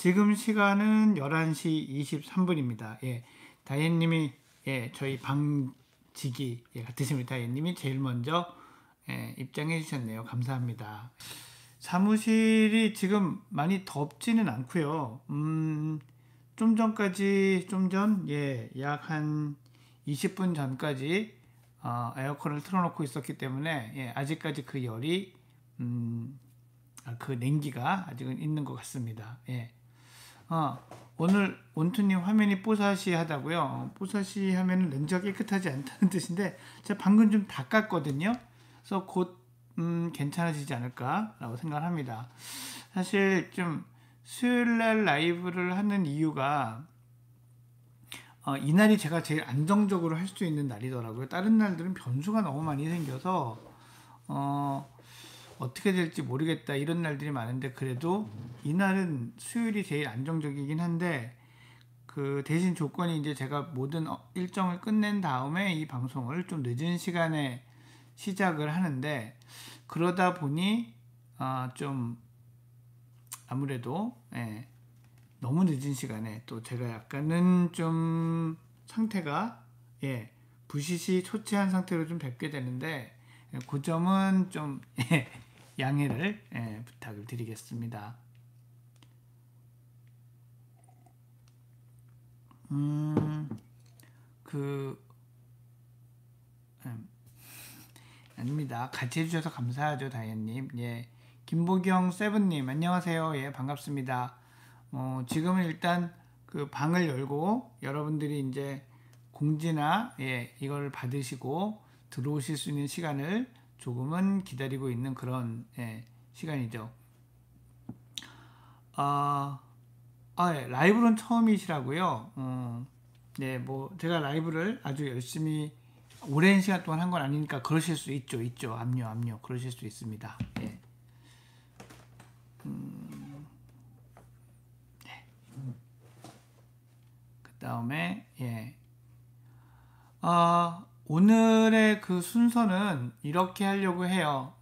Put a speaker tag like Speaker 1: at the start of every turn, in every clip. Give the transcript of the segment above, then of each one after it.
Speaker 1: 지금 시간은 11시 23분입니다. 예, 다혜님이 저희 방지기 같으신 우리 다혜님이 제일 먼저 입장해 주셨네요. 감사합니다. 사무실이 지금 많이 덥지는 않고요. 좀 전까지 약 한 20분 전까지 에어컨을 틀어놓고 있었기 때문에 아직까지 그 열이 그 냉기가 아직은 있는 것 같습니다. 오늘 원투님 화면이 뽀사시하다고요. 뽀사시 하면은 렌즈가 깨끗하지 않다는 뜻인데 제가 방금 좀 닦았거든요. 그래서 곧 괜찮아지지 않을까라고 생각을 합니다. 사실 좀 수요일날 라이브를 하는 이유가 이날이 제가 제일 안정적으로 할 수 있는 날이더라고요. 다른 날들은 변수가 너무 많이 생겨서 어떻게 될지 모르겠다 이런 날들이 많은데 그래도 이날은 수요일이 제일 안정적이긴 한데 그 대신 조건이 이제 제가 모든 일정을 끝낸 다음에 이 방송을 좀 늦은 시간에 시작을 하는데 그러다 보니 좀 아무래도 너무 늦은 시간에 또 제가 약간은 좀 상태가 부시시 초췌한 상태로 좀 뵙게 되는데 그 점은 좀 양해를 부탁을 드리겠습니다. 아닙니다. 같이 해주셔서 감사하죠, 다현님. 김보경 세븐님 안녕하세요. 반갑습니다. 지금은 일단 그 방을 열고 여러분들이 이제 공지나 이걸 받으시고 들어오실 수 있는 시간을 조금은 기다리고 있는 그런 시간이죠. 라이브는 처음이시라고요. 제가 라이브를 아주 열심히 오랜 시간 동안 한 건 아니니까 그러실 수 있죠. 압류 그러실 수 있습니다. 그 다음에 오늘의 그 순서는 이렇게 하려고 해요.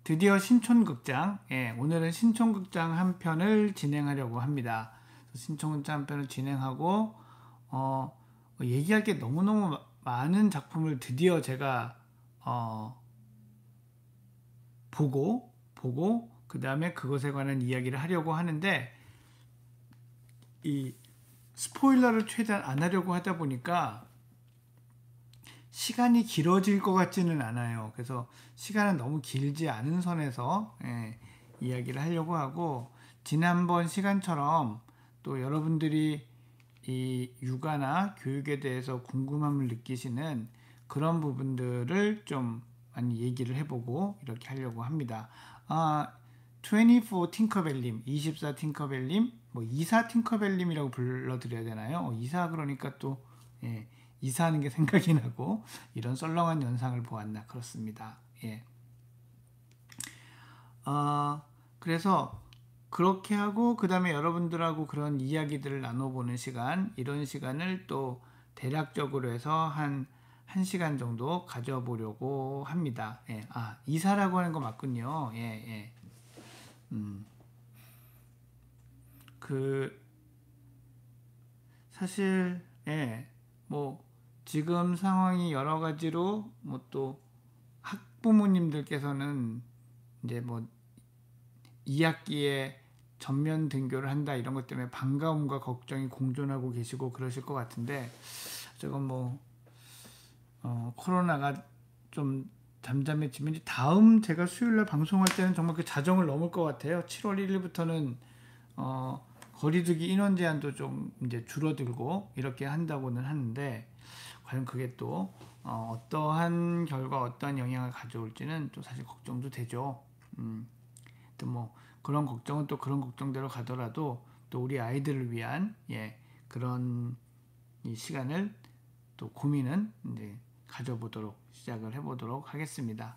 Speaker 1: 드디어 신촌극장, 오늘은 신촌극장 한 편을 진행하려고 합니다. 신촌극장 한 편을 진행하고 얘기할 게 너무너무 많은 작품을 드디어 제가 보고 그 다음에 그것에 관한 이야기를 하려고 하는데 이 스포일러를 최대한 안 하려고 하다 보니까 시간이 길어질 것 같지는 않아요. 그래서 시간은 너무 길지 않은 선에서 이야기를 하려고 하고 지난번 시간처럼 또 여러분들이 이 육아나 교육에 대해서 궁금함을 느끼시는 그런 부분들을 좀 많이 얘기를 해보고 이렇게 하려고 합니다. 24 팅커벨님, 24 팅커벨님, 24 팅커벨님이라고 불러드려야 되나요? 이사 그러니까 또 이사하는 게 생각이 나고 이런 썰렁한 연상을 보았나 그렇습니다. 그래서 그렇게 하고 그 다음에 여러분들하고 그런 이야기들을 나눠보는 시간, 이런 시간을 또 대략적으로 해서 한 1시간 정도 가져보려고 합니다. 이사라고 하는 거 맞군요. 사실 지금 상황이 여러 가지로 또 학부모님들께서는 이제 2학기에 전면 등교를 한다 이런 것 때문에 반가움과 걱정이 공존하고 계시고 그러실 것 같은데 조금 코로나가 좀 잠잠해지면 이제 다음 제가 수요일날 방송할 때는 정말 그 자정을 넘을 것 같아요. 7월 1일부터는 거리두기 인원 제한도 좀 이제 줄어들고 이렇게 한다고는 하는데 과연 그게 또 어떠한 결과 어떠한 영향을 가져올지는 또 사실 걱정도 되죠. 또 그런 걱정은 또 그런 걱정대로 가더라도 또 우리 아이들을 위한 그런 이 시간을 또 고민은 이제 가져보도록 시작을 해보도록 하겠습니다.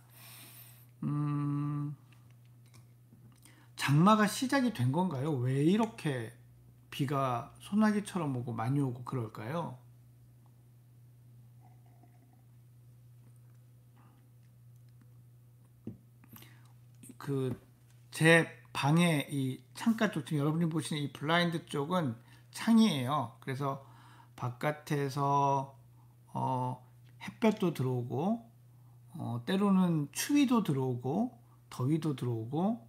Speaker 1: 장마가 시작이 된 건가요? 왜 이렇게 비가 소나기처럼 오고 많이 오고 그럴까요? 제 방의 이 창가 쪽, 지금 여러분이 보시는 이 블라인드 쪽은 창이에요. 그래서 바깥에서 햇볕도 들어오고 때로는 추위도 들어오고 더위도 들어오고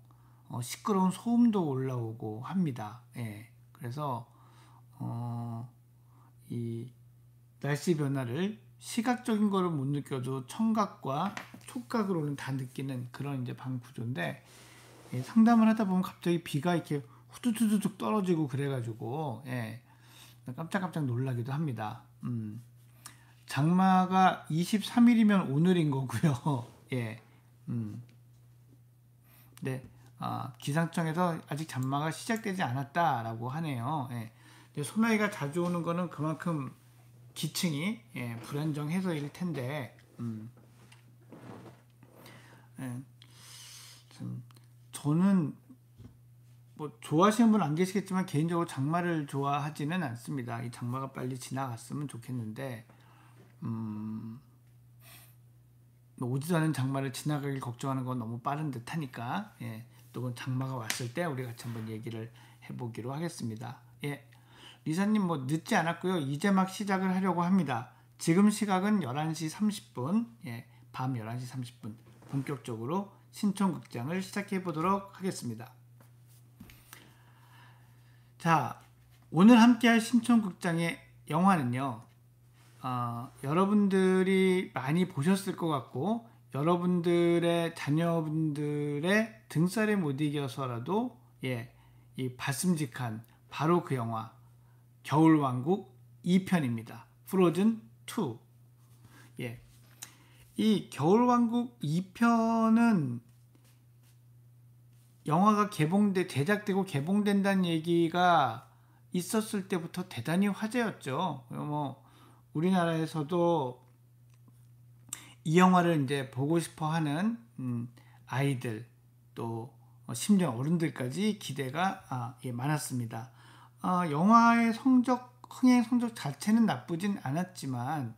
Speaker 1: 시끄러운 소음도 올라오고 합니다. 예. 그래서 이 날씨 변화를 시각적인 거를 못 느껴도 청각과 촉각으로는 다 느끼는 그런 이제 방 구조인데, 예, 상담을 하다 보면 갑자기 비가 이렇게 후두두둑 떨어지고 그래가지고, 예, 깜짝깜짝 놀라기도 합니다. 장마가 23일이면 오늘인 거고요. 예, 네, 기상청에서 아직 장마가 시작되지 않았다라고 하네요. 예, 소나기가 자주 오는 거는 그만큼 기층이, 예, 불안정해서일 텐데, 예, 저는 뭐 좋아하시는 분 안 계시겠지만 개인적으로 장마를 좋아하지는 않습니다. 이 장마가 빨리 지나갔으면 좋겠는데, 뭐 오지도 않은 장마를 지나가길 걱정하는 건 너무 빠른 듯하니까, 예, 또 장마가 왔을 때 우리 같이 한번 얘기를 해보기로 하겠습니다. 예, 리사님 뭐 늦지 않았고요. 이제 막 시작을 하려고 합니다. 지금 시각은 11시 30분, 예, 밤 11시 30분 본격적으로 신촌극장을 시작해 보도록 하겠습니다. 자, 오늘 함께할 신촌극장의 영화는요, 여러분들이 많이 보셨을 것 같고 여러분들의 자녀분들의 등살에 못 이겨서라도, 예, 이 봤음직한 바로 그 영화 겨울왕국 2편입니다. 프로즌 2. 예, 이 겨울왕국 2편은 영화가 제작되고 개봉된다는 얘기가 있었을 때부터 대단히 화제였죠. 뭐 우리나라에서도 이 영화를 이제 보고 싶어 하는 아이들, 또 심지어 어른들까지 기대가 많았습니다. 영화의 흥행 성적 자체는 나쁘진 않았지만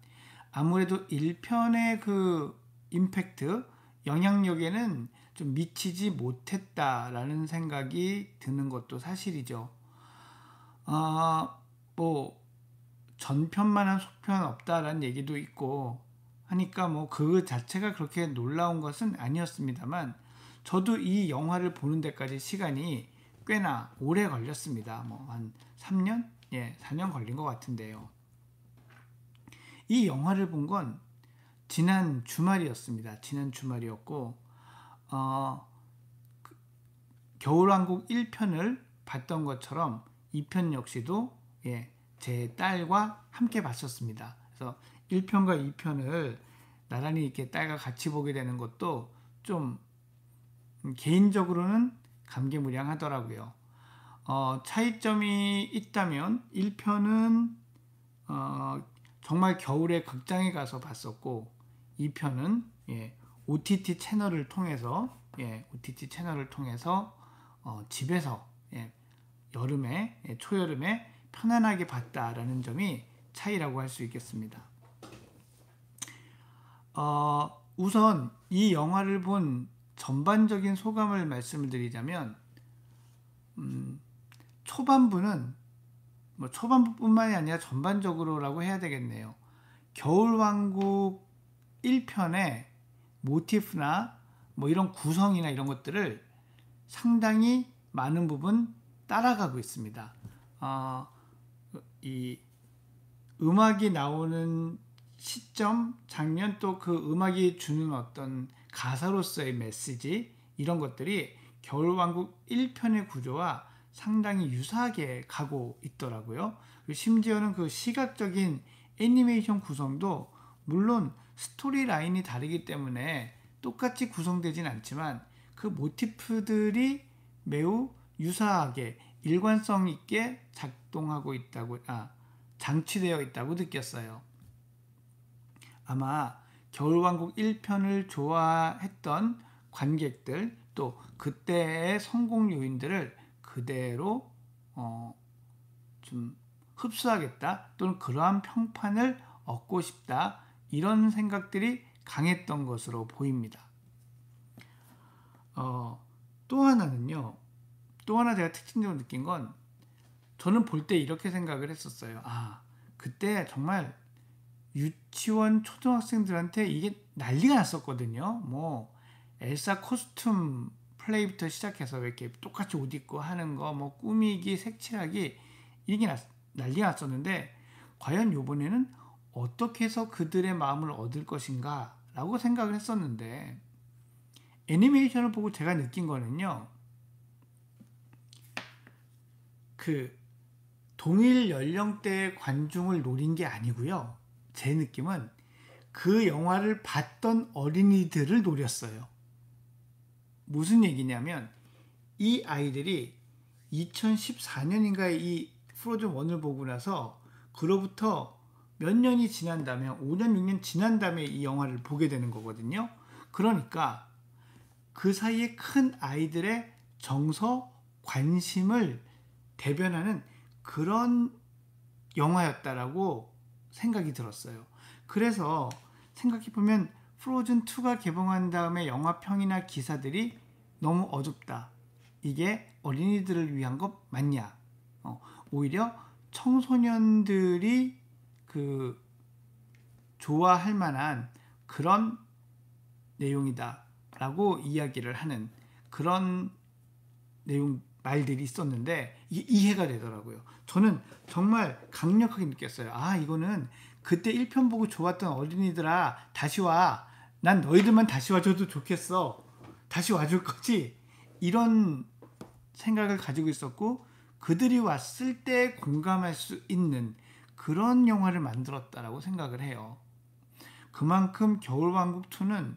Speaker 1: 아무래도 1편의 그 임팩트, 영향력에는 좀 미치지 못했다라는 생각이 드는 것도 사실이죠. 뭐 전편만한 소편 없다라는 얘기도 있고 하니까 뭐 그 자체가 그렇게 놀라운 것은 아니었습니다만, 저도 이 영화를 보는 데까지 시간이 꽤나 오래 걸렸습니다. 뭐 한 3년? 예, 4년 걸린 것 같은데요. 이 영화를 본 건 지난 주말이었습니다. 지난 주말이었고, 겨울왕국 1편을 봤던 것처럼 2편 역시도, 예, 제 딸과 함께 봤었습니다. 그래서 1편과 2편을 나란히 이렇게 딸과 같이 보게 되는 것도 좀 개인적으로는 감개무량하더라고요. 차이점이 있다면 1편은 정말 겨울에 극장에 가서 봤었고 2편은, 예, OTT 채널을 통해서, 예, OTT 채널을 통해서 집에서, 예, 여름에, 예, 초여름에 편안하게 봤다라는 점이 차이라고 할 수 있겠습니다. 우선 이 영화를 본 전반적인 소감을 말씀을 드리자면, 초반부는 뭐 초반부뿐만이 아니라 전반적으로라고 해야 되겠네요. 겨울왕국 1편의 모티프나 뭐 이런 구성이나 이런 것들을 상당히 많은 부분 따라가고 있습니다. 이 음악이 나오는 시점, 장면, 또 그 음악이 주는 어떤 가사로서의 메시지, 이런 것들이 겨울왕국 1편의 구조와 상당히 유사하게 가고 있더라고요. 심지어는 그 시각적인 애니메이션 구성도 물론 스토리 라인이 다르기 때문에 똑같이 구성되진 않지만 그 모티프들이 매우 유사하게 일관성 있게 작동하고 있다고, 장치되어 있다고 느꼈어요. 아마 겨울왕국 1편을 좋아했던 관객들, 또 그때의 성공 요인들을 그대로 좀 흡수하겠다, 또는 그러한 평판을 얻고 싶다, 이런 생각들이 강했던 것으로 보입니다. 또 하나는요, 또 하나 제가 특징적으로 느낀 건 저는 볼 때 이렇게 생각을 했었어요. 그때 정말 유치원 초등학생들한테 이게 난리가 났었거든요. 뭐 엘사 코스튬 플레이부터 시작해서 왜 이렇게 똑같이 옷 입고 하는 거, 뭐 꾸미기, 색칠하기 이게 난리가 났었는데 과연 이번에는 어떻게 해서 그들의 마음을 얻을 것인가 라고 생각을 했었는데 애니메이션을 보고 제가 느낀 거는요. 그 동일 연령대의 관중을 노린 게 아니고요. 제 느낌은 그 영화를 봤던 어린이들을 노렸어요. 무슨 얘기냐면 이 아이들이 2014년인가에 이 프로즌 1을 보고 나서 그로부터 몇 년이 지난 다음에 5년 6년 지난 다음에 이 영화를 보게 되는 거거든요. 그러니까 그 사이에 큰 아이들의 정서, 관심을 대변하는 그런 영화였다라고 생각이 들었어요. 그래서 생각해보면 프로즌2가 개봉한 다음에 영화평이나 기사들이 너무 어둡다. 이게 어린이들을 위한 것 맞냐? 오히려 청소년들이 그 좋아할 만한 그런 내용이다 라고 이야기를 하는 그런 내용 말들이 있었는데 이게 이해가 되더라고요. 저는 정말 강력하게 느꼈어요. 이거는 그때 1편 보고 좋았던 어린이들아 다시 와. 난 너희들만 다시 와줘도 좋겠어. 다시 와줄 거지. 이런 생각을 가지고 있었고 그들이 왔을 때 공감할 수 있는 그런 영화를 만들었다라고 생각을 해요. 그만큼 겨울왕국2는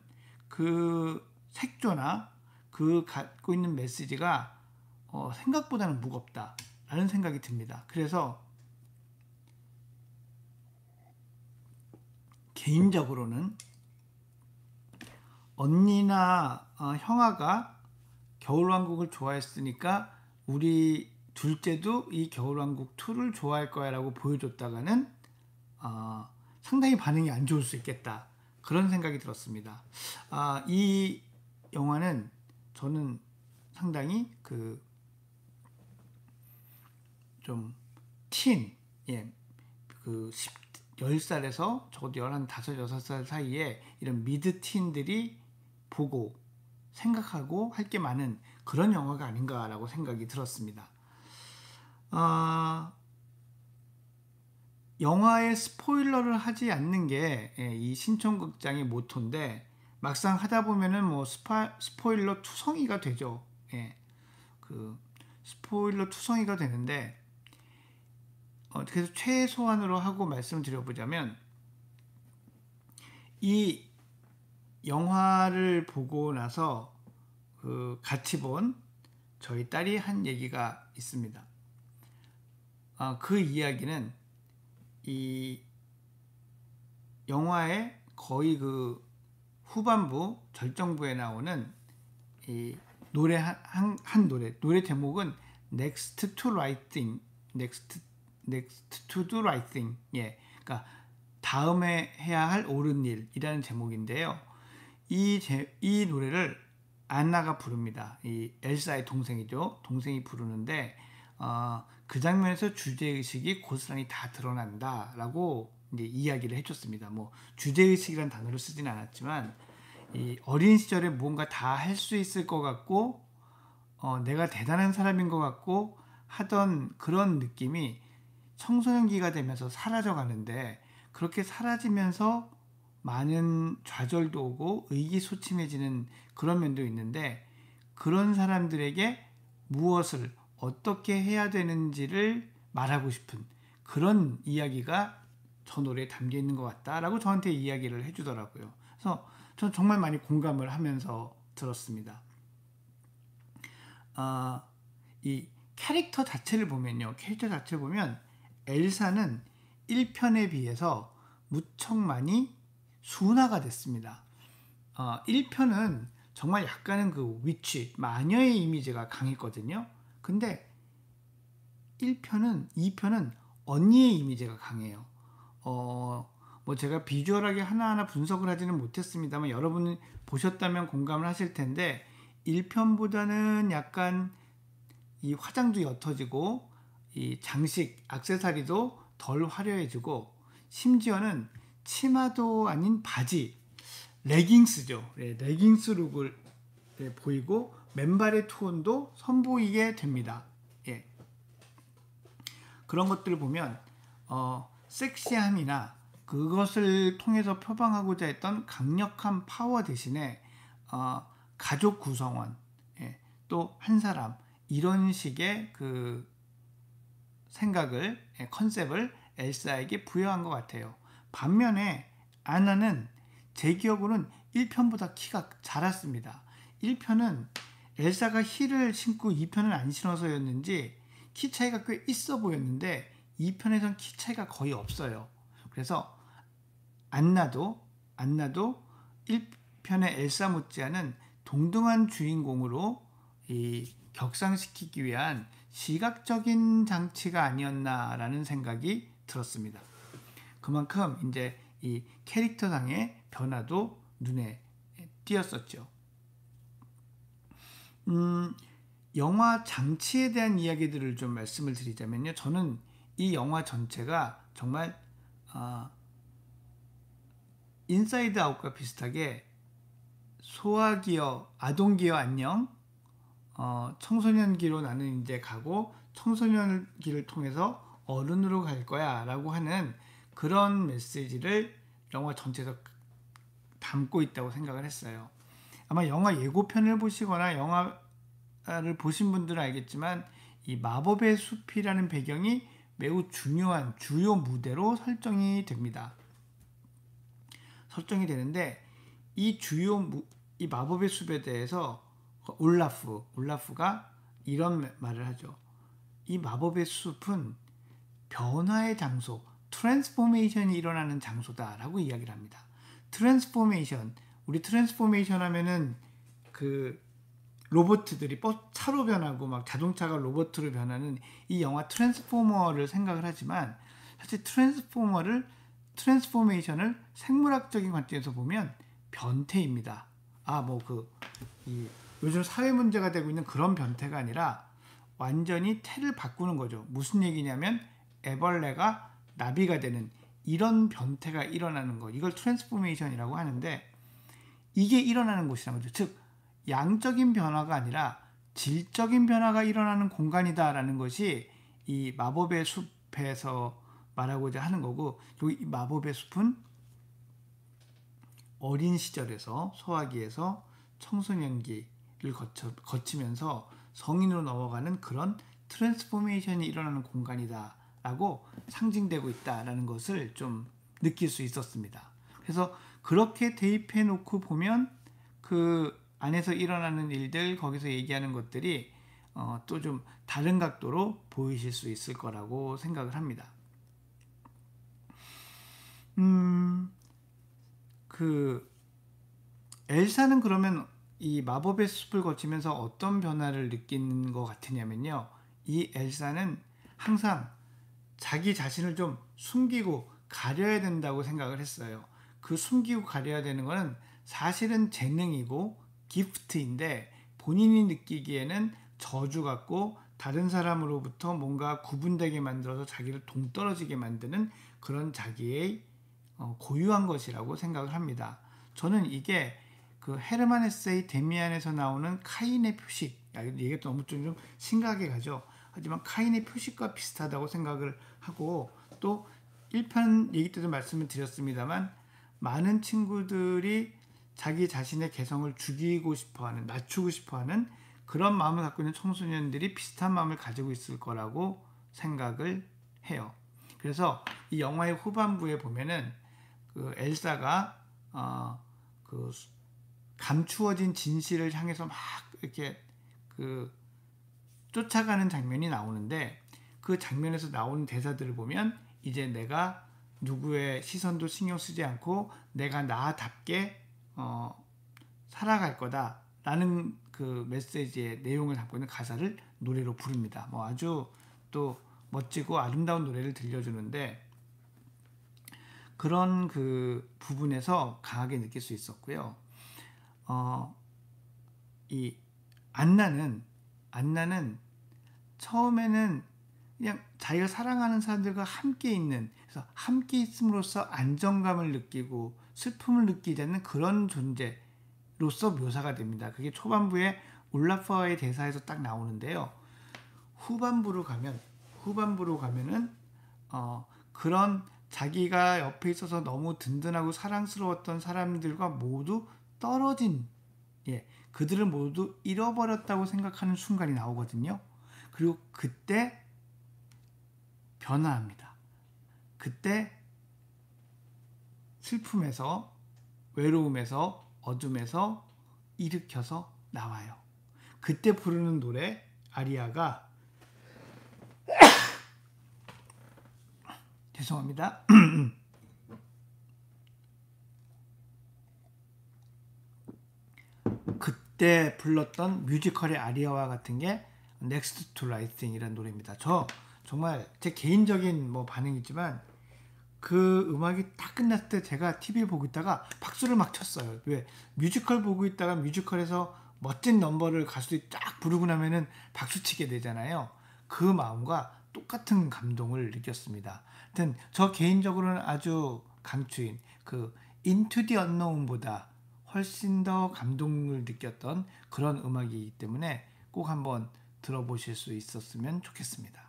Speaker 1: 그 색조나 그 갖고 있는 메시지가 생각보다는 무겁다라는 생각이 듭니다. 그래서 개인적으로는 언니나 형아가 겨울왕국을 좋아했으니까 우리 둘째도 이 겨울왕국2를 좋아할 거야 라고 보여줬다가는 상당히 반응이 안 좋을 수 있겠다. 그런 생각이 들었습니다. 이 영화는 저는 상당히 좀 그 10살에서 적어도 11, 5, 6살 사이에 이런 미드 틴들이 보고 생각하고 할 게 많은 그런 영화가 아닌가라고 생각이 들었습니다. 영화의 스포일러를 하지 않는 게 이 신청극장의 모토인데 막상 하다 보면은 뭐 스포일러 투성이가 되죠. 그 스포일러 투성이가 되는데 그래서 최소한으로 하고 말씀드려보자면 이 영화를 보고 나서 같이 본 저희 딸이 한 얘기가 있습니다. 그 이야기는 이 영화의 거의 그 후반부 절정부에 나오는 이 노래 한 노래 제목은 Next to Right Thing, Next to do right thing. 그러니까 다음에 해야 할 옳은 일이라는 제목인데요. 이 노래를 안나가 부릅니다. 이 엘사의 동생이죠. 동생이 부르는데 그 장면에서 주제의식이 고스란히 다 드러난다라고 이제 이야기를 해줬습니다. 뭐 주제의식이라는 단어를 쓰진 않았지만 이 어린 시절에 무언가 다 할 수 있을 것 같고 내가 대단한 사람인 것 같고 하던 그런 느낌이 청소년기가 되면서 사라져 가는데 그렇게 사라지면서 많은 좌절도 오고 의기소침해지는 그런 면도 있는데 그런 사람들에게 무엇을 어떻게 해야 되는지를 말하고 싶은 그런 이야기가 저 노래에 담겨 있는 것 같다라고 저한테 이야기를 해주더라고요. 그래서 저는 정말 많이 공감을 하면서 들었습니다. 이 캐릭터 자체를 보면 엘사는 1편에 비해서 무척 많이 순화가 됐습니다. 1편은 정말 약간은 그 위치, 마녀의 이미지가 강했거든요. 근데 2편은 언니의 이미지가 강해요. 뭐 제가 비주얼하게 하나하나 분석을 하지는 못했습니다만 여러분이 보셨다면 공감을 하실 텐데 1편보다는 약간 이 화장도 옅어지고 이 장식, 액세서리도 덜 화려해지고 심지어는 치마도 아닌 바지, 레깅스죠. 네, 레깅스 룩을 보이고 맨발의 톤도 선보이게 됩니다. 예. 그런 것들을 보면 섹시함이나 그것을 통해서 표방하고자 했던 강력한 파워 대신에 가족 구성원, 예, 또 한 사람 이런 식의 그 생각을 컨셉을 엘사에게 부여한 것 같아요. 반면에 아나는 제 기억으로는 1편보다 키가 작았습니다. 1편은 엘사가 힐을 신고 2편은 안 신어서였는지 키 차이가 꽤 있어 보였는데 2편에선 키 차이가 거의 없어요. 그래서 안나도 1편의 엘사 못지않은 동등한 주인공으로 격상시키기 위한 시각적인 장치가 아니었나라는 생각이 들었습니다. 그만큼 이제 이 캐릭터상의 변화도 눈에 띄었었죠. 영화 장치에 대한 이야기들을 좀 말씀을 드리자면요. 저는 이 영화 전체가 정말 인사이드 아웃과 비슷하게 소아기어, 아동기어 안녕, 청소년기로 나는 이제 가고 청소년기를 통해서 어른으로 갈 거야 라고 하는 그런 메시지를 영화 전체에서 담고 있다고 생각을 했어요. 아마 영화 예고편을 보시거나 영화를 보신 분들은 알겠지만 이 마법의 숲이라는 배경이 매우 중요한 주요 무대로 설정이 되는데 이 이 마법의 숲에 대해서 올라프가 이런 말을 하죠. 이 마법의 숲은 변화의 장소, 트랜스포메이션이 일어나는 장소다라고 이야기를 합니다. 트랜스포메이션, 우리 트랜스포메이션 하면은 그 로봇들이 차로 변하고 막 자동차가 로봇으로 변하는 이 영화 트랜스포머를 생각을 하지만 사실 트랜스포메이션을 생물학적인 관점에서 보면 변태입니다. 요즘 사회 문제가 되고 있는 그런 변태가 아니라 완전히 태를 바꾸는 거죠. 무슨 얘기냐면 애벌레가 나비가 되는 이런 변태가 일어나는 것, 이걸 트랜스포메이션이라고 하는데 이게 일어나는 곳이라는 거죠. 즉 양적인 변화가 아니라 질적인 변화가 일어나는 공간이다라는 것이 이 마법의 숲에서 말하고자 하는 거고, 이 마법의 숲은 어린 시절에서 소아기에서 청소년기를 거치면서 성인으로 넘어가는 그런 트랜스포메이션이 일어나는 공간이다라고 상징되고 있다라는 것을 좀 느낄 수 있었습니다. 그래서 그렇게 대입해 놓고 보면 그 안에서 일어나는 일들, 거기서 얘기하는 것들이 또 좀 다른 각도로 보이실 수 있을 거라고 생각을 합니다. 엘사는 그러면 이 마법의 숲을 거치면서 어떤 변화를 느끼는 것 같으냐면요. 이 엘사는 항상 자기 자신을 좀 숨기고 가려야 된다고 생각을 했어요. 그 숨기고 가려야 되는 거는 사실은 재능이고 기프트인데 본인이 느끼기에는 저주 같고 다른 사람으로부터 뭔가 구분되게 만들어서 자기를 동떨어지게 만드는 그런 자기의 고유한 것이라고 생각을 합니다. 저는 이게 그 헤르만 헤세의 데미안에서 나오는 카인의 표식, 이게 너무 좀 심각하게 가죠. 하지만 카인의 표식과 비슷하다고 생각을 하고, 또 1편 얘기 때도 말씀을 드렸습니다만 많은 친구들이 자기 자신의 개성을 죽이고 싶어하는, 낮추고 싶어하는 그런 마음을 갖고 있는 청소년들이 비슷한 마음을 가지고 있을 거라고 생각을 해요. 그래서 이 영화의 후반부에 보면은 그 엘사가 그 감추어진 진실을 향해서 막 이렇게 그 쫓아가는 장면이 나오는데, 그 장면에서 나오는 대사들을 보면 이제 내가 누구의 시선도 신경 쓰지 않고 내가 나답게 살아갈 거다라는 그 메시지의 내용을 담고 있는 가사를 노래로 부릅니다. 아주 또 멋지고 아름다운 노래를 들려주는데, 그런 그 부분에서 강하게 느낄 수 있었고요. 이 안나는 처음에는 그냥 자기가 사랑하는 사람들과 함께 있는, 그래서 함께 있음으로써 안정감을 느끼고 슬픔을 느끼지 않는 그런 존재로서 묘사가 됩니다. 그게 초반부에 올라프와의 대사에서 딱 나오는데요. 후반부로 가면은 그런 자기가 옆에 있어서 너무 든든하고 사랑스러웠던 사람들과 모두 떨어진, 그들을 모두 잃어버렸다고 생각하는 순간이 나오거든요. 그리고 그때 변화합니다. 그때 슬픔에서, 외로움에서, 어둠에서 일으켜서 나와요. 그때 부르는 노래 아리아가 죄송합니다. 그때 불렀던 뮤지컬의 아리아와 같은 게 Next to Right Thing이라는 노래입니다. 저 정말 제 개인적인 반응이지만 그 음악이 딱 끝났을 때 제가 TV 보고 있다가 박수를 막 쳤어요. 왜? 뮤지컬 보고 있다가 뮤지컬에서 멋진 넘버를 가수들이 딱 부르고 나면은 박수 치게 되잖아요. 그 마음과 똑같은 감동을 느꼈습니다. 하여튼 저 개인적으로는 아주 강추인 그 Into the Unknown보다 훨씬 더 감동을 느꼈던 그런 음악이기 때문에 꼭 한번 들어보실 수 있었으면 좋겠습니다.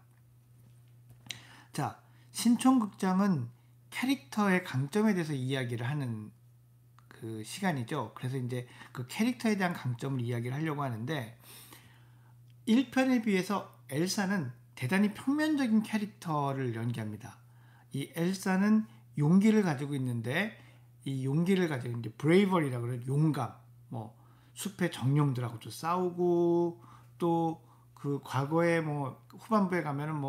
Speaker 1: 자, 신촌극장은 캐릭터의 강점에 대해서 이야기를 하는 그 시간이죠. 그래서 이제 그 캐릭터에 대한 강점을 이야기를 하려고 하는데 1편에 비해서 엘사는 대단히 평면적인 캐릭터를 연기합니다. 이 엘사는 용기를 가지고 있는데 이 용기를 가지고 이제 브레이버리라고 그래요. 용감. 숲의 정령들하고도 싸우고 또 그 과거에 후반부에 가면은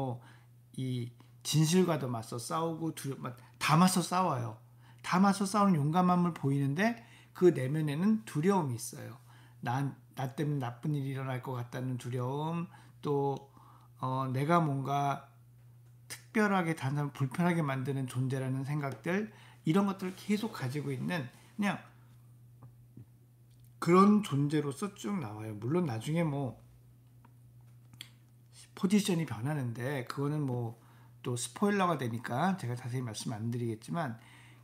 Speaker 1: 이 진실과도 맞서 싸우고 다 맞서 싸워요. 다 맞서 싸우는 용감함을 보이는데 그 내면에는 두려움이 있어요. 나 때문에 나쁜 일이 일어날 것 같다는 두려움, 또 내가 뭔가 특별하게 다른 사람을 불편하게 만드는 존재라는 생각들, 이런 것들을 계속 가지고 있는 그냥 그런 존재로서 쭉 나와요. 물론 나중에 포지션이 변하는데 그거는 또 스포일러가 되니까 제가 자세히 말씀 안 드리겠지만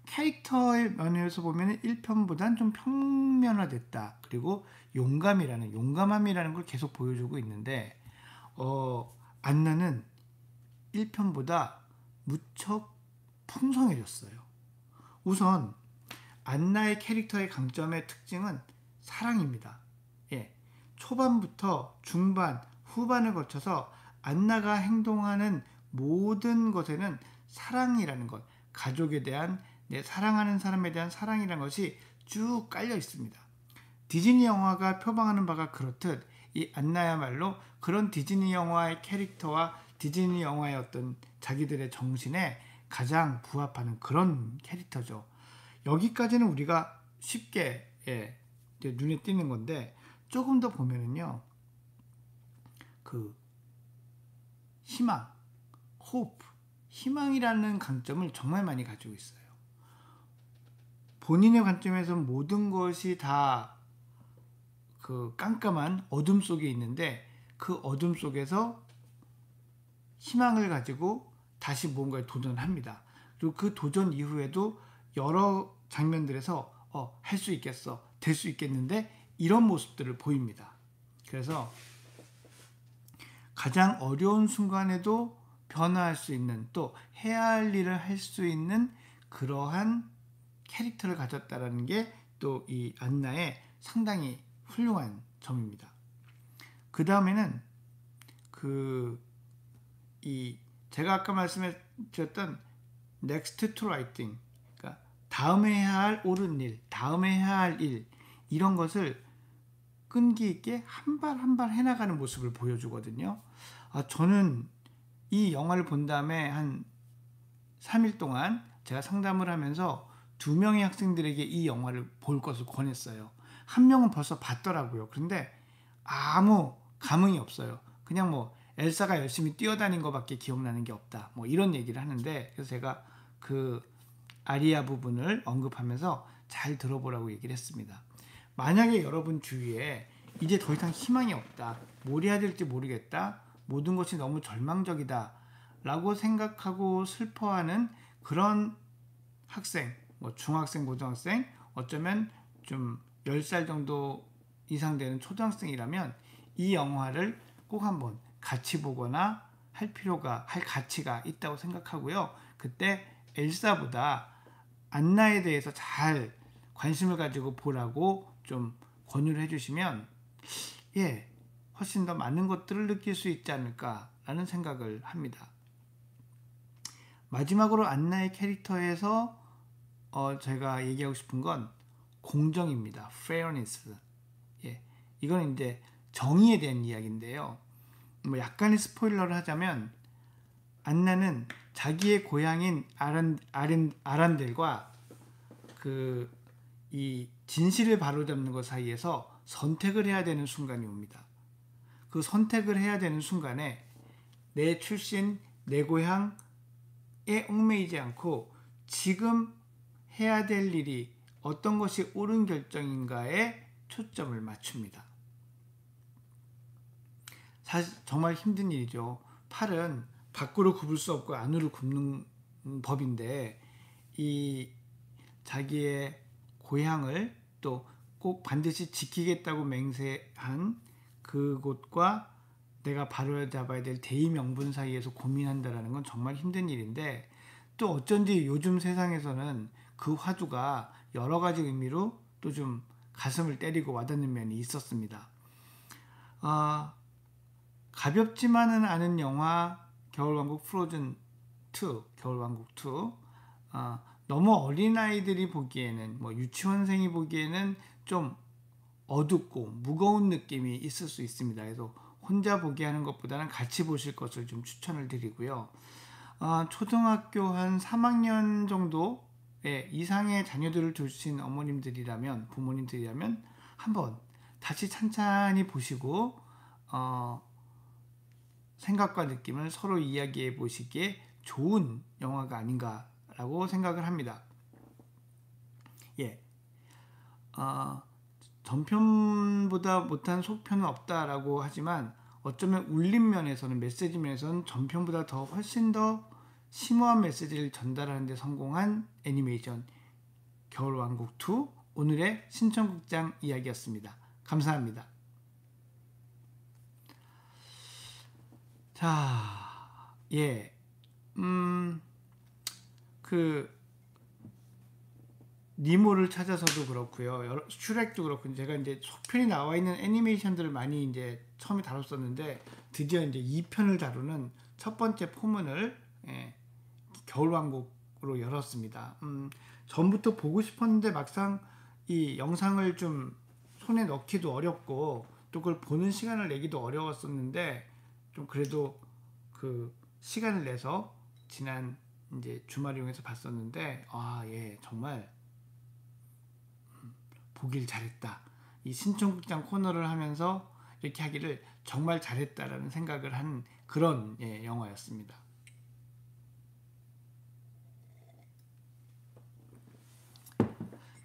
Speaker 1: 캐릭터의 면에서 보면 1편보다는 좀 평면화됐다. 그리고 용감함이라는 걸 계속 보여주고 있는데 안나는 1편보다 무척 풍성해졌어요. 우선 안나의 캐릭터의 강점의 특징은 사랑입니다. 초반부터 중반, 후반을 거쳐서 안나가 행동하는 모든 것에는 사랑이라는 것, 가족에 대한, 내 사랑하는 사람에 대한 사랑이라는 것이 쭉 깔려 있습니다. 디즈니 영화가 표방하는 바가 그렇듯 이 안나야말로 그런 디즈니 영화의 캐릭터와 디즈니 영화의 어떤 자기들의 정신에 가장 부합하는 그런 캐릭터죠. 여기까지는 우리가 쉽게 눈에 띄는 건데 조금 더 보면은요, 그 희망, hope, 희망이라는 강점을 정말 많이 가지고 있어요. 본인의 관점에서 모든 것이 다 그 깜깜한 어둠 속에 있는데 그 어둠 속에서 희망을 가지고 다시 뭔가에 도전합니다. 그리고 그 도전 이후에도 여러 장면들에서 할 수 있겠어, 될 수 있겠는데 이런 모습들을 보입니다. 그래서 가장 어려운 순간에도 변화할 수 있는, 또 해야 할 일을 할 수 있는 그러한 캐릭터를 가졌다는 게 또 이 안나의 상당히 훌륭한 점입니다. 그 다음에는 제가 아까 말씀해 드렸던 next to right thing, 그러니까 다음에 해야 할 옳은 일, 다음에 해야 할 일, 이런 것을 끈기 있게 한 발 한 발 해나가는 모습을 보여주거든요. 저는 이 영화를 본 다음에 한 3일 동안 제가 상담을 하면서 2명의 학생들에게 이 영화를 볼 것을 권했어요. 한 명은 벌써 봤더라고요. 그런데 아무 감흥이 없어요. 그냥 엘사가 열심히 뛰어다닌 것밖에 기억나는 게 없다. 이런 얘기를 하는데, 그래서 제가 그 아리아 부분을 언급하면서 잘 들어보라고 얘기를 했습니다. 만약에 여러분 주위에 이제 더 이상 희망이 없다, 뭘 해야 될지 모르겠다, 모든 것이 너무 절망적이다 라고 생각하고 슬퍼하는 그런 학생, 뭐 중학생, 고등학생, 어쩌면 좀 10살 정도 이상 되는 초등학생이라면 이 영화를 꼭 한번 같이 보거나 할 가치가 있다고 생각하고요. 그때 엘사보다 안나에 대해서 잘 관심을 가지고 보라고 좀 권유를 해주시면 훨씬 더 많은 것들을 느낄 수 있지 않을까라는 생각을 합니다. 마지막으로 안나의 캐릭터에서 제가 얘기하고 싶은 건 공정입니다. fairness. 이건 이제 정의에 대한 이야기인데요. 뭐 약간의 스포일러를 하자면 안나는 자기의 고향인 아란델과 이 진실을 바로잡는 것 사이에서 선택을 해야 되는 순간이 옵니다. 그 선택을 해야 되는 순간에 내 출신, 내 고향에 얽매이지 않고 지금 해야 될 일이 어떤 것이 옳은 결정인가에 초점을 맞춥니다. 사실 정말 힘든 일이죠. 팔은 밖으로 굽을 수 없고 안으로 굽는 법인데 이 자기의 고향을 또 꼭 반드시 지키겠다고 맹세한 그곳과 내가 바로잡아야 될 대의명분 사이에서 고민한다는 건 정말 힘든 일인데 또 어쩐지 요즘 세상에서는 그 화두가 여러 가지 의미로 또 좀 가슴을 때리고 와닿는 면이 있었습니다. 가볍지만은 않은 영화 겨울왕국 프로즌 2, 겨울왕국 2 너무 어린아이들이 보기에는 뭐 유치원생이 보기에는 좀 어둡고 무거운 느낌이 있을 수 있습니다. 그래서 혼자 보게 하는 것보다는 같이 보실 것을 좀 추천을 드리고요. 초등학교 한 3학년 정도 이상의 자녀들을 두신 어머님들이라면 부모님들이라면 한번 다시 찬찬히 보시고 생각과 느낌을 서로 이야기해 보시기에 좋은 영화가 아닌가라고 생각을 합니다. 전편보다 못한 속편은 없다라고 하지만 어쩌면 울림 면에서는 메시지 면에서는 전편보다 더 훨씬 더 심오한 메시지를 전달하는 데 성공한 애니메이션 겨울왕국 2 오늘의 신청극장 이야기였습니다. 감사합니다. 자, 니모를 찾아서도 그렇고요. 슈렉도 그렇고 제가 이제 속편이 나와 있는 애니메이션들을 많이 이제 처음에 다뤘었는데 드디어 이제 2편을 다루는 첫 번째 포문을 겨울왕국으로 열었습니다. 전부터 보고 싶었는데 막상 이 영상을 좀 손에 넣기도 어렵고 또 그걸 보는 시간을 내기도 어려웠었는데 좀 그래도 그 시간을 내서 지난 이제 주말 이용해서 봤었는데 정말 보길 잘했다. 이 신청극장 코너를 하면서 이렇게 하기를 정말 잘했다라는 생각을 한 그런 영화였습니다.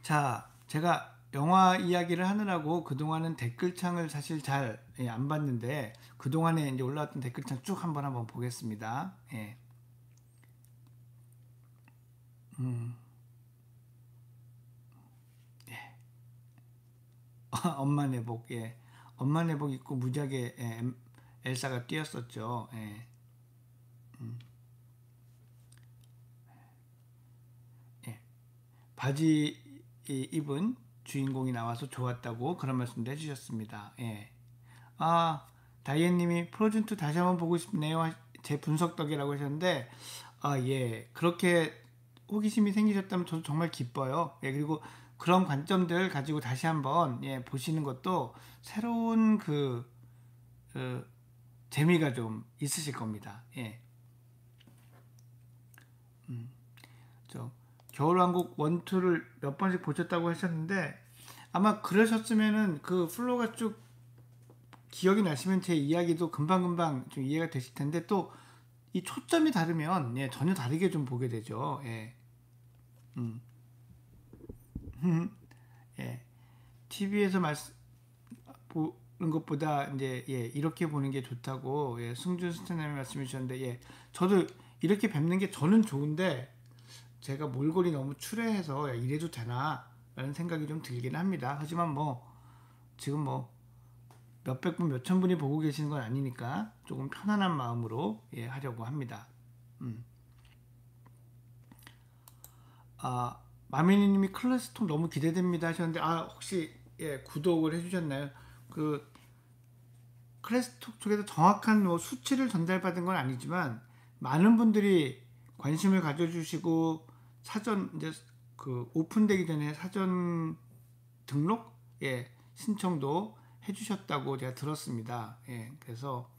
Speaker 1: 자, 제가 영화 이야기를 하느라고 그동안은 댓글창을 사실 잘 안 봤는데 그동안에 이제 올라왔던 댓글창 쭉 한번 보겠습니다. 엄마 내복, 엄마 내복 입고 무지하게 엘사가 뛰었었죠. 바지 입은 주인공이 나와서 좋았다고 그런 말씀도 해주셨습니다. 다이앤님이 프로즌2 다시 한번 보고 싶네요. 제 분석 덕이라고 하셨는데 그렇게 호기심이 생기셨다면 저도 정말 기뻐요. 그리고 그런 관점들 가지고 다시 한번 보시는 것도 새로운 재미가 좀 있으실 겁니다. 겨울왕국 1, 2를 몇 번씩 보셨다고 하셨는데 아마 그러셨으면은 그 플로우가 쭉 기억이 나시면 제 이야기도 금방금방 좀 이해가 되실 텐데 또 이 초점이 다르면 전혀 다르게 좀 보게 되죠. TV에서 것보다 이제 이렇게 보는 게 좋다고 승준 스태너님 말씀해 주셨는데 저도 이렇게 뵙는 게 저는 좋은데 제가 몰골이 너무 추레해서 이래도 되나 라는 생각이 좀 들긴 합니다. 하지만 지금 몇백 분, 몇천 분이 보고 계시는 건 아니니까 조금 편안한 마음으로 하려고 합니다. 마미니님이 클래스톡 너무 기대됩니다 하셨는데 혹시 구독을 해주셨나요? 그 클래스톡 쪽에서 정확한 수치를 전달받은 건 아니지만 많은 분들이 관심을 가져주시고 사전 이제 그 오픈되기 전에 사전 등록 신청도 해주셨다고 제가 들었습니다. 그래서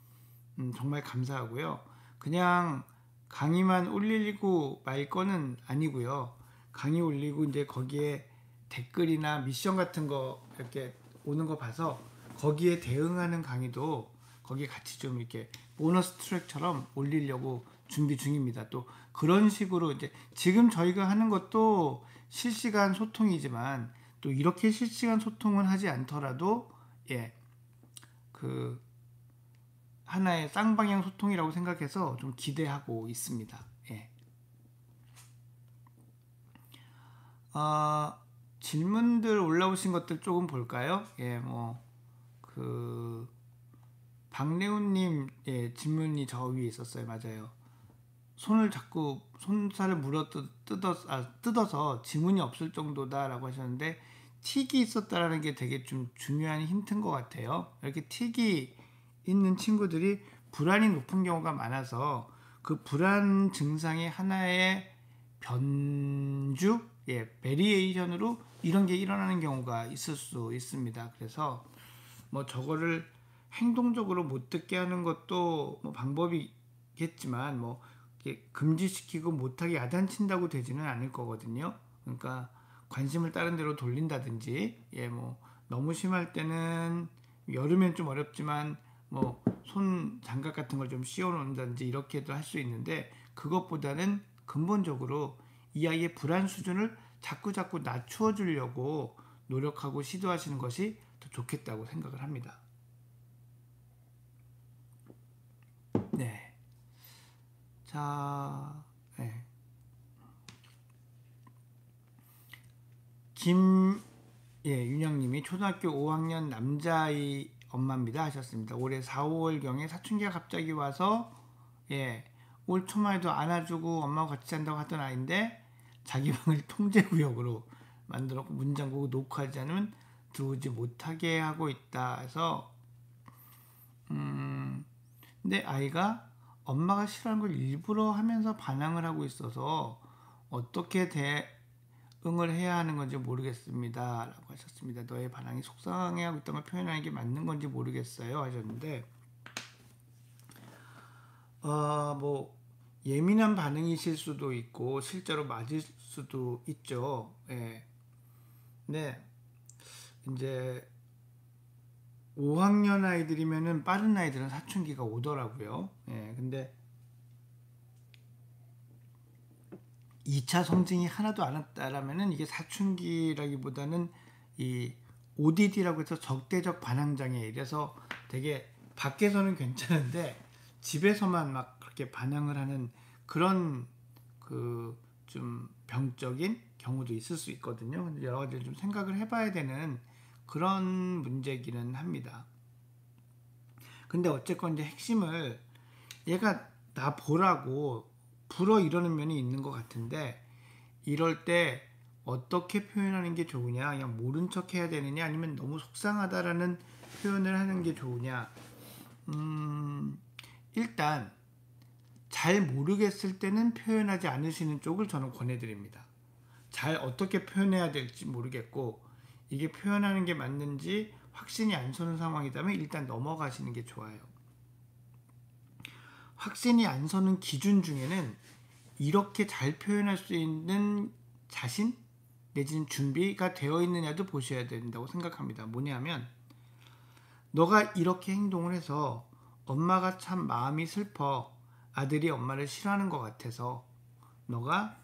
Speaker 1: 정말 감사하고요. 그냥 강의만 올리고 말 거는 아니고요. 강의 올리고 이제 거기에 댓글이나 미션 같은 거 이렇게 오는 거 봐서 거기에 대응하는 강의도 거기에 같이 좀 이렇게 보너스 트랙처럼 올리려고 준비 중입니다. 또 그런 식으로 이제 지금 저희가 하는 것도 실시간 소통이지만 또 이렇게 실시간 소통은 하지 않더라도 그 하나의 쌍방향 소통이라고 생각해서 좀 기대하고 있습니다. 질문들 올라오신 것들 조금 볼까요? 박래훈님 질문이 저 위에 있었어요. 맞아요. 손살을 뜯어서 지문이 없을 정도다라고 하셨는데 틱이 있었다라는 게 되게 좀 중요한 힌트인 것 같아요. 이렇게 틱이 있는 친구들이 불안이 높은 경우가 많아서 그 불안 증상의 하나의 변주, 베리에이션으로 이런 게 일어나는 경우가 있을 수 있습니다. 그래서 저거를 행동적으로 못 듣게 하는 것도 방법이겠지만 금지시키고 못하게 야단친다고 되지는 않을 거거든요. 그러니까 관심을 다른 데로 돌린다든지 너무 심할 때는 여름엔 좀 어렵지만 손 장갑 같은 걸 좀 씌워 놓는다든지 이렇게도 할 수 있는데 그것보다는 근본적으로 이 아이의 불안 수준을 자꾸 낮추어 주려고 노력하고 시도하시는 것이 더 좋겠다고 생각을 합니다. 네. 자, 윤영님이 초등학교 5학년 남자아이 엄마입니다 하셨습니다. 올해 4, 5월경에 사춘기가 갑자기 와서 올 초말에도 안아주고 엄마와 같이 잔다고 하던 아이인데 자기 방을 통제구역으로 만들었고 문 잠그고 노크하지 않으면 들어오지 못하게 하고 있다 해서 근데 아이가 엄마가 싫어하는 걸 일부러 하면서 반항을 하고 있어서 어떻게 대응을 해야 하는 건지 모르겠습니다 라고 하셨습니다. 너의 반항이 속상해하고 있다는 걸 표현하는 게 맞는 건지 모르겠어요 하셨는데 예민한 반응이실 수도 있고 실제로 맞을 수도 있죠. 근데 이제 5학년 아이들이면은 빠른 아이들은 사춘기가 오더라고요. 근데 2차 성징이 하나도 안 왔다라면은 이게 사춘기라기보다는 이 ODD라고 해서 적대적 반항장애 이래서 되게 밖에서는 괜찮은데 집에서만 막 그렇게 반항을 하는 그런 좀 병적인 경우도 있을 수 있거든요. 근데 여러 가지를 좀 생각을 해봐야 되는 그런 문제기는 합니다. 근데 어쨌건 이제 핵심을 얘가 나 보라고 불어 이러는 면이 있는 것 같은데 이럴 때 어떻게 표현하는 게 좋으냐, 그냥 모른 척 해야 되느냐, 아니면 너무 속상하다라는 표현을 하는 게 좋으냐. 일단 잘 모르겠을 때는 표현하지 않으시는 쪽을 저는 권해드립니다. 잘 어떻게 표현해야 될지 모르겠고 이게 표현하는 게 맞는지 확신이 안 서는 상황이라면 일단 넘어가시는 게 좋아요. 확신이 안 서는 기준 중에는 이렇게 잘 표현할 수 있는 자신 내지는 준비가 되어 있느냐도 보셔야 된다고 생각합니다. 뭐냐면 너가 이렇게 행동을 해서 엄마가 참 마음이 슬퍼 아들이 엄마를 싫어하는 것 같아서 너가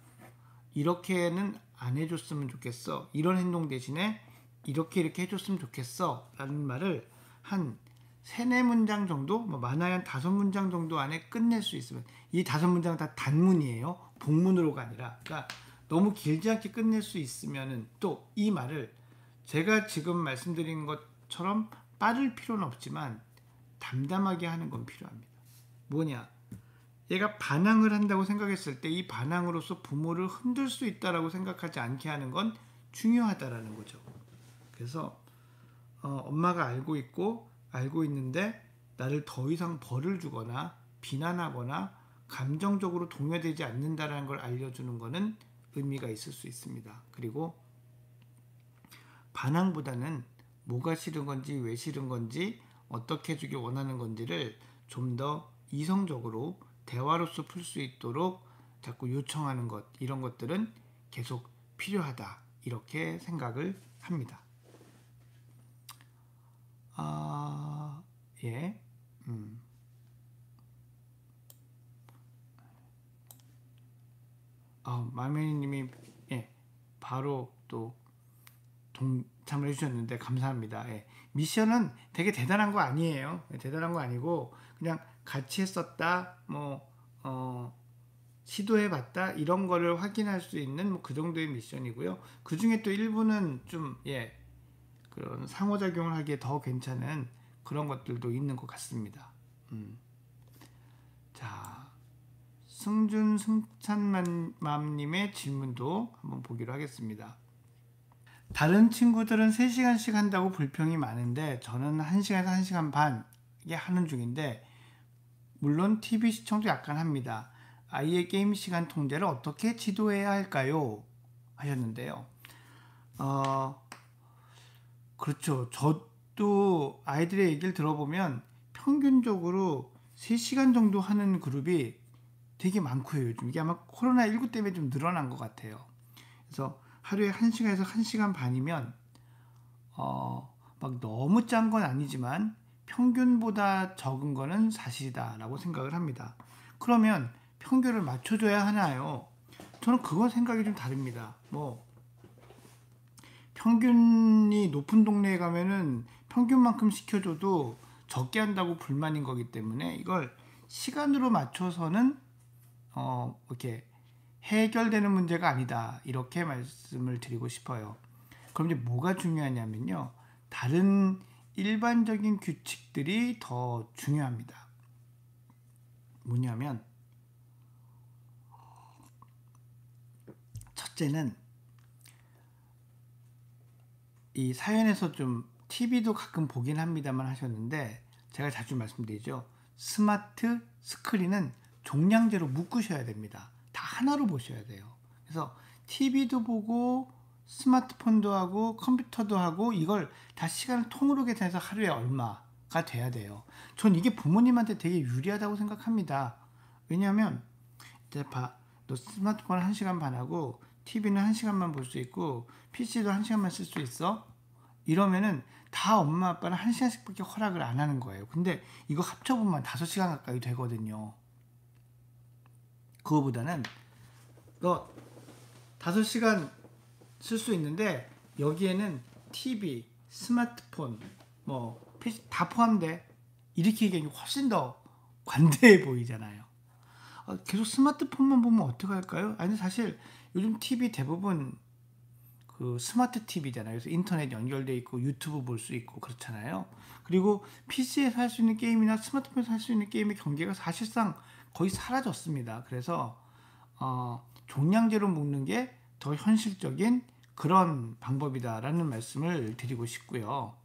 Speaker 1: 이렇게는 안 해줬으면 좋겠어. 이런 행동 대신에 이렇게 해줬으면 좋겠어 라는 말을 한 3-4문장 정도, 뭐 많아야 한 5문장 정도 안에 끝낼 수 있으면, 이 5문장 다 단문이에요. 복문으로가 아니라. 그러니까 너무 길지 않게 끝낼 수 있으면은, 또 이 말을 제가 지금 말씀드린 것처럼 빠를 필요는 없지만 담담하게 하는 건 필요합니다. 뭐냐? 얘가 반항을 한다고 생각했을 때 이 반항으로서 부모를 흔들 수 있다라고 생각하지 않게 하는 건 중요하다라는 거죠. 그래서 엄마가 알고 있는데 나를 더 이상 벌을 주거나 비난하거나 감정적으로 동요되지 않는다라는 걸 알려주는 거는 의미가 있을 수 있습니다. 그리고 반항보다는 뭐가 싫은 건지, 왜 싫은 건지, 어떻게 해주길 원하는 건지를 좀 더 이성적으로 대화로서 풀 수 있도록 자꾸 요청하는 것, 이런 것들은 계속 필요하다, 이렇게 생각을 합니다. 예. 마메니님이 바로 또 동참을 해주셨는데 감사합니다. 예. 미션은 되게 대단한 거 아니에요. 대단한 거 아니고 그냥 같이 했었다, 시도해봤다, 이런 거를 확인할 수 있는 뭐 그 정도의 미션이고요. 그 중에 또 일부는 좀 그런 상호작용을 하기에 더 괜찮은 그런 것들도 있는 것 같습니다. 자, 승찬맘님의 질문도 한번 보기로 하겠습니다. 다른 친구들은 3시간씩 한다고 불평이 많은데 저는 1시간에서 1시간 반 하는 중인데, 물론 TV 시청도 약간 합니다. 아이의 게임 시간 통제를 어떻게 지도해야 할까요? 하셨는데요. 그렇죠. 저도 아이들의 얘기를 들어보면 평균적으로 3시간 정도 하는 그룹이 되게 많고요. 요즘 이게 아마 코로나19 때문에 좀 늘어난 것 같아요. 그래서 하루에 1시간에서 1시간 반이면 막 너무 짠 건 아니지만 평균보다 적은 거는 사실이다라고 생각을 합니다. 그러면 평균을 맞춰줘야 하나요? 저는 그건 생각이 좀 다릅니다. 뭐 평균이 높은 동네에 가면은 평균만큼 시켜줘도 적게 한다고 불만인 거기 때문에 이걸 시간으로 맞춰서는 이렇게 해결되는 문제가 아니다, 이렇게 말씀을 드리고 싶어요. 그럼 이제 뭐가 중요하냐면요, 다른 일반적인 규칙들이 더 중요합니다. 뭐냐면, 첫째는 이 사연에서 좀 TV도 가끔 보긴 합니다만 하셨는데, 제가 자주 말씀드리죠. 스마트 스크린은 종량제로 묶으셔야 됩니다. 다 하나로 보셔야 돼요. 그래서 TV도 보고 스마트폰도 하고 컴퓨터도 하고 이걸 다 시간을 통으로 계산해서 하루에 얼마가 돼야 돼요. 전 이게 부모님한테 되게 유리하다고 생각합니다. 왜냐하면 이제 너 스마트폰 1시간 반 하고 TV는 1시간만 볼 수 있고 PC도 1시간만 쓸 수 있어? 이러면은 다 엄마 아빠는 1시간씩밖에 허락을 안 하는 거예요. 근데 이거 합쳐보면 5시간 가까이 되거든요. 그거보다는 너 5시간 쓸 수 있는데 여기에는 TV, 스마트폰, 뭐 PC 다 포함돼. 이렇게 얘기하면 훨씬 더 관대해 보이잖아요. 계속 스마트폰만 보면 어떡할까요? 아니, 사실 요즘 TV 대부분 그 스마트 TV잖아요. 그래서 인터넷 연결돼 있고 유튜브 볼 수 있고 그렇잖아요. 그리고 PC에서 할 수 있는 게임이나 스마트폰에서 할 수 있는 게임의 경계가 사실상 거의 사라졌습니다. 그래서 종량제로 묶는 게 더 현실적인 그런 방법이다라는 말씀을 드리고 싶고요.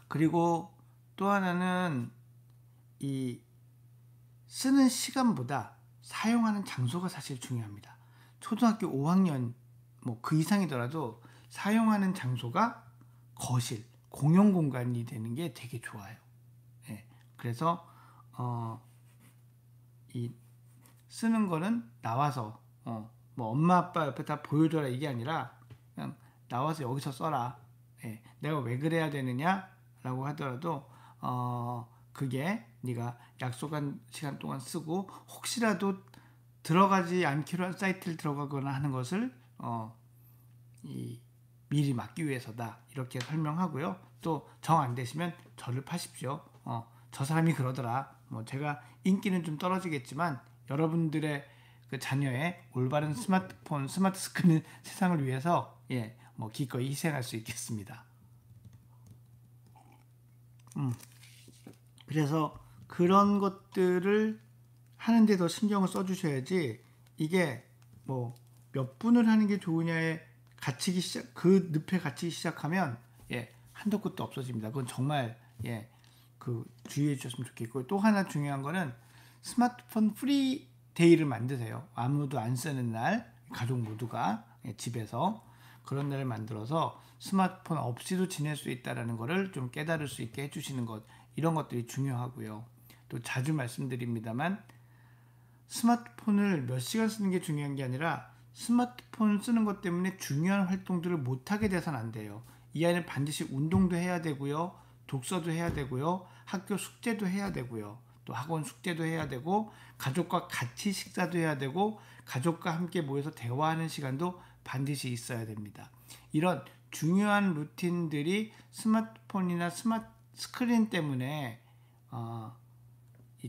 Speaker 1: 그리고 또 하나는 이 쓰는 시간보다 사용하는 장소가 사실 중요합니다. 초등학교 5학년 뭐 그 이상이더라도 사용하는 장소가 거실, 공용 공간이 되는 게 되게 좋아요. 그래서 이 쓰는 거는 나와서 뭐 엄마 아빠 옆에 다 보여줘라 이게 아니라 그냥 나와서 여기서 써라. 내가 왜 그래야 되느냐라고 하더라도 그게 네가 약속한 시간 동안 쓰고 혹시라도 들어가지 않기로 한 사이트를 들어가거나 하는 것을 미리 막기 위해서다, 이렇게 설명하고요. 또 정 안 되시면 저를 파십시오. 저 사람이 그러더라. 뭐 제가 인기는 좀 떨어지겠지만 여러분들의 그 자녀의 올바른 스마트폰, 스마트 스크린 세상을 위해서 뭐 기꺼이 희생할 수 있겠습니다. 그래서 그런 것들을 하는데 더 신경을 써주셔야지, 이게 뭐 몇 분을 하는 게 좋으냐에 그 늪에 갇히기 시작하면 한도 끝도 없어집니다. 그건 정말 그 주의해 주셨으면 좋겠고, 또 하나 중요한 거는 스마트폰 프리 데이를 만드세요. 아무도 안 쓰는 날, 가족 모두가 집에서 그런 날을 만들어서 스마트폰 없이도 지낼 수 있다는 것을 좀 깨달을 수 있게 해주시는 것, 이런 것들이 중요하고요. 또 자주 말씀드립니다만, 스마트폰을 몇 시간 쓰는 게 중요한 게 아니라 스마트폰 쓰는 것 때문에 중요한 활동들을 못하게 돼서는 안 돼요. 이 아이는 반드시 운동도 해야 되고요, 독서도 해야 되고요, 학교 숙제도 해야 되고요, 또 학원 숙제도 해야 되고, 가족과 같이 식사도 해야 되고, 가족과 함께 모여서 대화하는 시간도 반드시 있어야 됩니다. 이런 중요한 루틴들이 스마트폰이나 스크린 때문에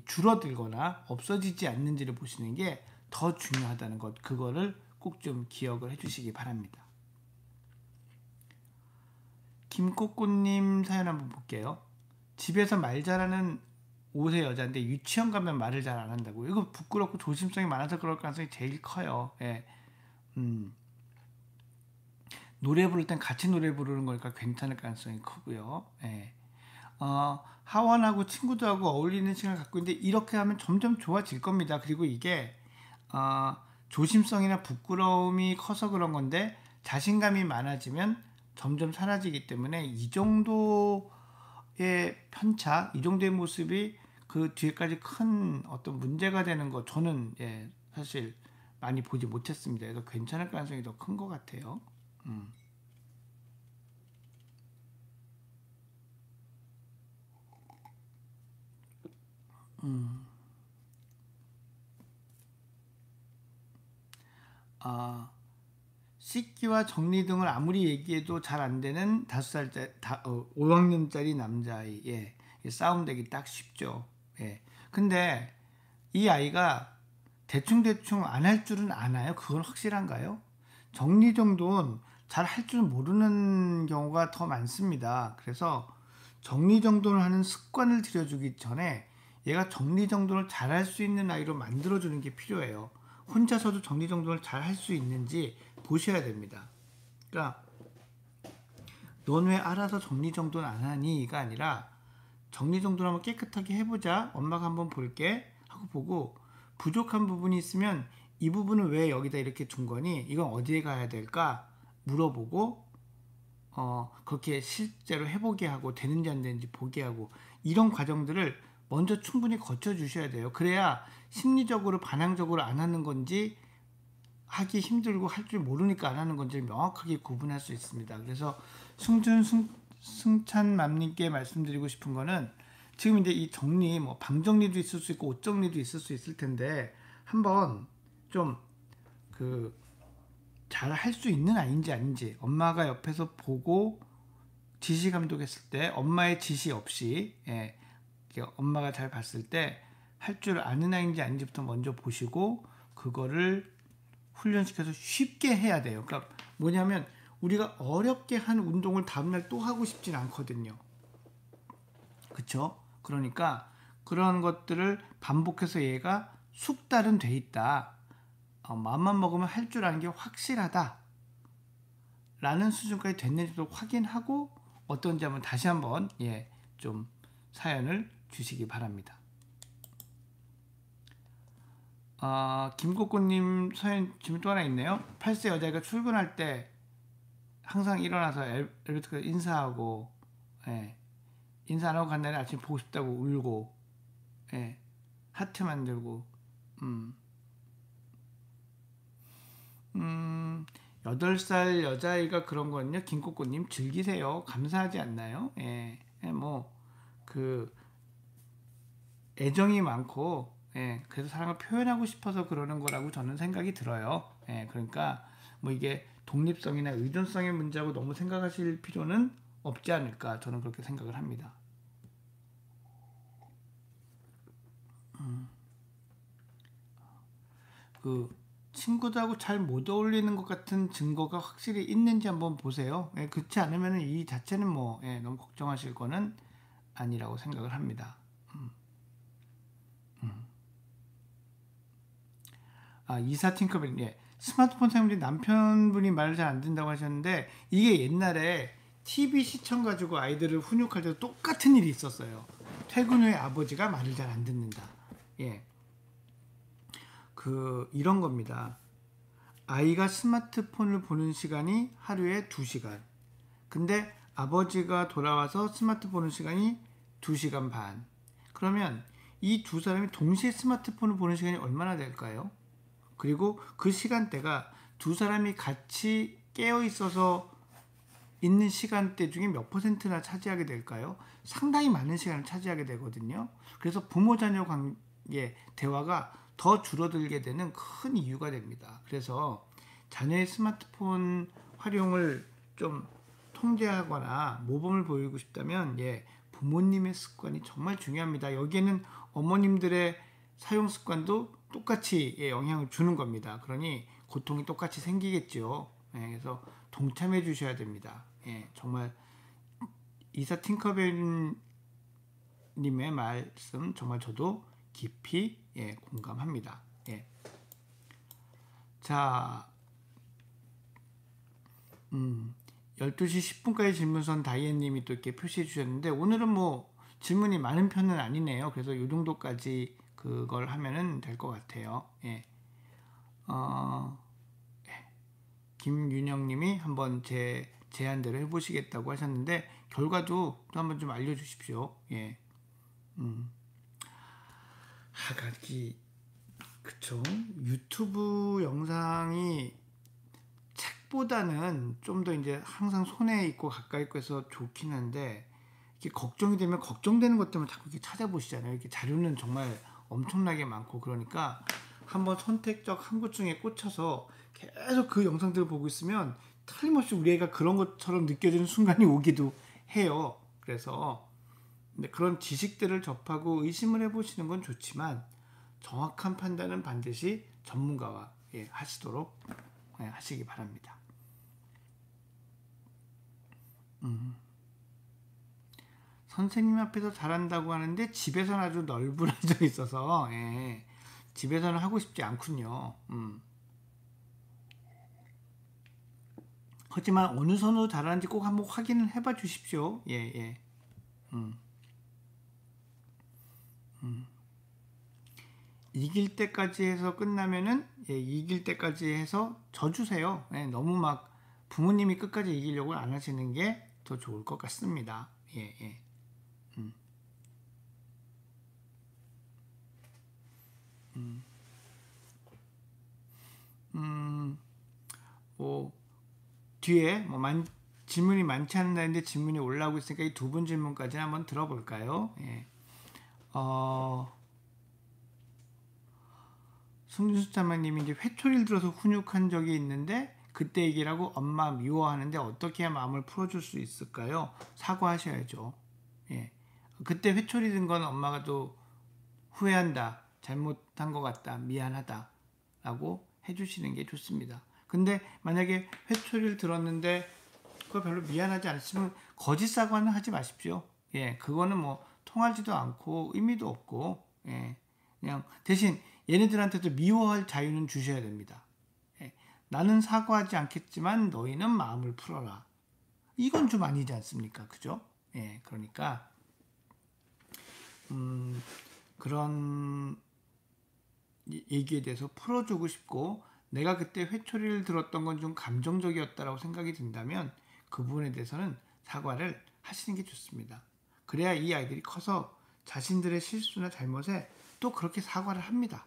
Speaker 1: 줄어들거나 없어지지 않는지를 보시는 게 더 중요하다는 것, 그거를 꼭 좀 기억을 해주시기 바랍니다. 김꼬꼬님 사연 한번 볼게요. 집에서 말 잘하는 5세 여자인데 유치원 가면 말을 잘 안 한다고. 이거 부끄럽고 조심성이 많아서 그럴 가능성이 제일 커요. 노래 부를 땐 같이 노래 부르는 거니까 괜찮을 가능성이 크고요. 하원하고 친구들하고 어울리는 시간을 갖고 있는데 이렇게 하면 점점 좋아질 겁니다. 그리고 이게 조심성이나 부끄러움이 커서 그런 건데, 자신감이 많아지면 점점 사라지기 때문에 이 정도의 편차, 이 정도의 모습이 그 뒤에까지 큰 어떤 문제가 되는 거, 저는 사실 많이 보지 못했습니다. 그래서 괜찮을 가능성이 더 큰 것 같아요. 씻기와 정리 등을 아무리 얘기해도 잘 안 되는 5살짜리, 5학년짜리 남자아이. 싸움되기 딱 쉽죠. 근데 이 아이가 대충대충 안 할 줄은 아나요? 그건 확실한가요? 정리정돈 잘 할 줄 모르는 경우가 더 많습니다. 그래서 정리정돈을 하는 습관을 들여주기 전에 얘가 정리정돈을 잘 할 수 있는 아이로 만들어주는 게 필요해요. 혼자서도 정리정돈을 잘 할 수 있는지 보셔야 됩니다. 그러니까 넌 왜 알아서 정리정돈 안 하니?가 아니라, 정리정돈 한번 깨끗하게 해보자, 엄마가 한번 볼게 하고 보고, 부족한 부분이 있으면 이 부분은 왜 여기다 이렇게 둔 거니? 이건 어디에 가야 될까? 물어보고 그렇게 실제로 해보게 하고, 되는지 안 되는지 보게 하고, 이런 과정들을 먼저 충분히 거쳐 주셔야 돼요. 그래야 심리적으로 반항적으로 안 하는 건지, 하기 힘들고 할 줄 모르니까 안 하는 건지 명확하게 구분할 수 있습니다. 그래서 승찬맘님께 말씀드리고 싶은 거는, 지금 이제 이 정리, 뭐 방 정리도 있을 수 있고 옷 정리도 있을 수 있을 텐데, 한번 좀 잘 할 수 있는 아이인지 아닌지, 엄마가 옆에서 보고 지시 감독했을 때 엄마의 지시 없이 엄마가 잘 봤을 때 할 줄 아는 아이인지 아닌지부터 먼저 보시고, 그거를 훈련시켜서 쉽게 해야 돼요. 그러니까 뭐냐면, 우리가 어렵게 한 운동을 다음날 또 하고 싶진 않거든요. 그쵸? 그러니까 그런 것들을 반복해서 얘가 숙달은 돼 있다, 마음만 먹으면 할 줄 아는 게 확실하다 라는 수준까지 됐는지도 확인하고, 어떤지 한번 다시 한번 좀 사연을 주시기 바랍니다. 김국구님 사연 질문 또 하나 있네요. 8세 여자애가 출근할 때 항상 일어나서 엘리베이터 인사하고, 인사 안 하고 간 날에 아침에 보고 싶다고 울고, 하트 만들고, 8살 여자아이가 그런 거는요, 김꼬꼬님 즐기세요. 감사하지 않나요? 애정이 많고, 그래서 사랑을 표현하고 싶어서 그러는 거라고 저는 생각이 들어요. 그러니까 뭐 이게 독립성이나 의존성의 문제라고 너무 생각하실 필요는 없지 않을까 저는 그렇게 생각을 합니다. 그 친구들하고 잘 못 어울리는 것 같은 증거가 확실히 있는지 한번 보세요. 예, 그렇지 않으면 이 자체는 뭐 너무 걱정하실 거는 아니라고 생각을 합니다. 이사 팅커벨, 스마트폰 사용자 남편분이 말을 잘 안 듣는다고 하셨는데 이게 옛날에 TV 시청 가지고 아이들을 훈육할 때도 똑같은 일이 있었어요. 퇴근 후에 아버지가 말을 잘 안 듣는다. 예, 이런 겁니다. 아이가 스마트폰을 보는 시간이 하루에 2시간. 근데 아버지가 돌아와서 스마트폰 보는 시간이 2시간 반. 그러면 이 두 사람이 동시에 스마트폰을 보는 시간이 얼마나 될까요? 그리고 그 시간대가 두 사람이 같이 깨어 있어서 있는 시간대 중에 몇 퍼센트나 차지하게 될까요? 상당히 많은 시간을 차지하게 되거든요. 그래서 부모 자녀 관계 대화가 더 줄어들게 되는 큰 이유가 됩니다. 그래서 자녀의 스마트폰 활용을 좀 통제하거나 모범을 보이고 싶다면 부모님의 습관이 정말 중요합니다. 여기에는 어머님들의 사용 습관도 똑같이 영향을 주는 겁니다. 그러니 고통이 똑같이 생기겠죠. 그래서 동참해 주셔야 됩니다. 정말 이사 팅커벨 님의 말씀 정말 저도 깊이 공감합니다. 자, 12시 10분까지 질문선 다이앤님이 또 이렇게 표시해 주셨는데 오늘은 뭐 질문이 많은 편은 아니네요. 그래서 이 정도까지 그걸 하면은 될 것 같아요. 김윤영님이 한번 제 제안대로 해보시겠다고 하셨는데 결과도 또 한번 좀 알려주십시오. 그쵸. 유튜브 영상이 책보다는 좀 더 이제 항상 손에 있고 가까이 있고 해서 좋긴 한데 이렇게 걱정이 되면 걱정되는 것 때문에 자꾸 이렇게 찾아보시잖아요. 이렇게 자료는 정말 엄청나게 많고 그러니까 한번 선택적 한 것 중에 꽂혀서 계속 그 영상들을 보고 있으면 틀림없이 우리 애가 그런 것처럼 느껴지는 순간이 오기도 해요. 그래서 근데 그런 지식들을 접하고 의심을 해보시는 건 좋지만 정확한 판단은 반드시 전문가와 하시도록 하시기 바랍니다. 선생님 앞에서 잘한다고 하는데 집에서는 아주 널브러져 있어서 집에서는 하고 싶지 않군요. 하지만 어느 선으로 잘하는지 꼭 한번 확인을 해봐 주십시오. 이길 때까지 해서 끝나면은 이길 때까지 해서 져주세요. 너무 막 부모님이 끝까지 이기려고 안 하시는 게 더 좋을 것 같습니다. 뭐 뒤에 질문이 많지 않는다는데 질문이 올라오고 있으니까 이 두 분 질문까지는 한번 들어볼까요? 승준수자매님이 이제 회초리를 들어서 훈육한 적이 있는데 그때 얘기라고 엄마 미워하는데 어떻게 해야 마음을 풀어줄 수 있을까요? 사과하셔야죠. 그때 회초리 든 건 엄마가 또 후회한다, 잘못한 것 같다, 미안하다 라고 해주시는 게 좋습니다. 근데 만약에 회초리를 들었는데 그거 별로 미안하지 않으시면 거짓 사과는 하지 마십시오. 그거는 뭐 통하지도 않고 의미도 없고 그냥 대신 얘네들한테도 미워할 자유는 주셔야 됩니다. 나는 사과하지 않겠지만 너희는 마음을 풀어라. 이건 좀 아니지 않습니까? 그죠? 그러니까 그런 얘기에 대해서 풀어주고 싶고 내가 그때 회초리를 들었던 건 좀 감정적이었다라고 생각이 든다면 그 부분에 대해서는 사과를 하시는 게 좋습니다. 그래야 이 아이들이 커서 자신들의 실수나 잘못에 또 그렇게 사과를 합니다.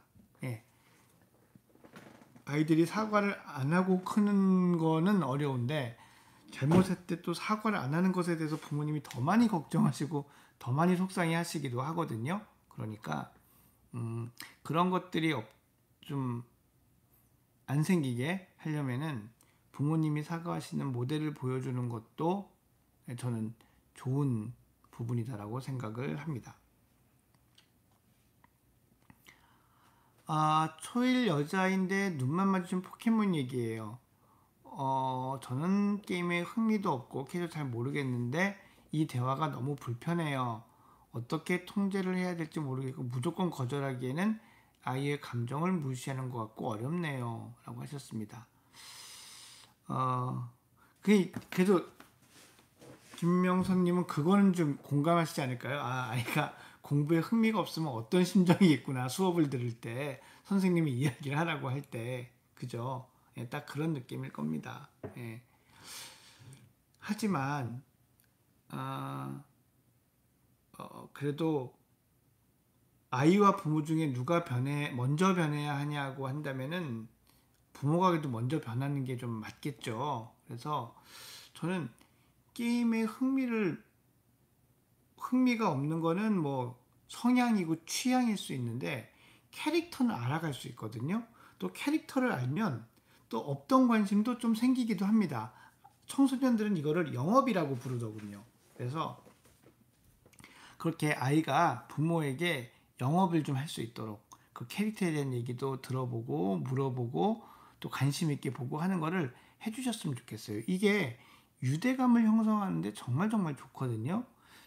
Speaker 1: 아이들이 사과를 안 하고 크는 거는 어려운데 잘못할 때 또 사과를 안 하는 것에 대해서 부모님이 더 많이 걱정하시고 더 많이 속상해 하시기도 하거든요. 그러니까 그런 것들이 좀 안 생기게 하려면은 부모님이 사과하시는 모델을 보여주는 것도 저는 좋은 부분이다라고 생각을 합니다. 초일 여자인데 눈만 마주친 포켓몬 얘기예요. 저는 게임에 흥미도 없고 캐릭터 잘 모르겠는데 이 대화가 너무 불편해요. 어떻게 통제를 해야 될지 모르겠고 무조건 거절하기에는 아이의 감정을 무시하는 것 같고 어렵네요. 라고 하셨습니다. 그래도 김명선님은 그거는 좀 공감하시지 않을까요? 아이가 공부에 흥미가 없으면 어떤 심정이 있구나. 수업을 들을 때 선생님이 이야기를 하라고 할 때 그죠? 예, 딱 그런 느낌일 겁니다. 예. 하지만 그래도 아이와 부모 중에 누가 먼저 변해야 하냐고 한다면은 부모가 그래도 먼저 변하는 게 좀 맞겠죠. 그래서 저는 게임에 흥미가 없는 거는 뭐 성향이고 취향일 수 있는데 캐릭터는 알아갈 수 있거든요. 또 캐릭터를 알면 또 없던 관심도 좀 생기기도 합니다. 청소년들은 이거를 영업이라고 부르더군요. 그래서 그렇게 아이가 부모에게 영업을 좀 할 수 있도록 그 캐릭터에 대한 얘기도 들어보고 물어보고 또 관심 있게 보고 하는 거를 해주셨으면 좋겠어요. 이게 유대감을 형성하는데 정말 좋거든요.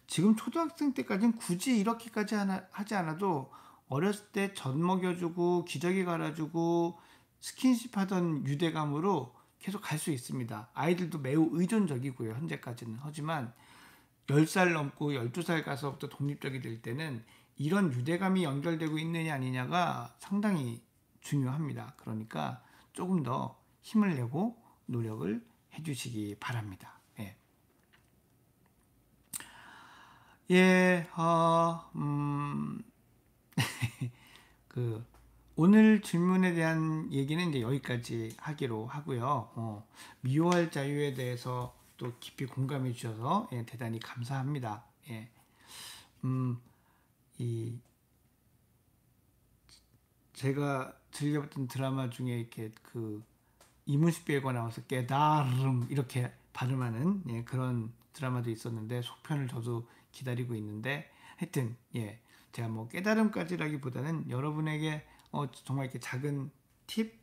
Speaker 1: 지금 초등학생 때까지는 굳이 이렇게까지 하지 않아도 어렸을 때 젖 먹여주고 기저귀 갈아주고 스킨십 하던 유대감으로 계속 갈 수 있습니다. 아이들도 매우 의존적이고요. 현재까지는. 하지만 10살 넘고 12살 가서부터 독립적이 될 때는 이런 유대감이 연결되고 있느냐 아니냐가 상당히 중요합니다. 그러니까 조금 더 힘을 내고 노력을 해주시기 바랍니다. 예. 예, 오늘 질문에 대한 얘기는 이제 여기까지 하기로 하고요. 미워할 자유에 대해서 또 깊이 공감해 주셔서 예, 대단히 감사합니다. 예. 제가 즐겨봤던 드라마 중에 이렇게 이문식 배우가 나와서 깨달음 이렇게 발음하는 예, 그런 드라마도 있었는데 속편을 저도 기다리고 있는데 하여튼 예, 제가 뭐 깨달음까지라기보다는 여러분에게 정말 이렇게 작은 팁,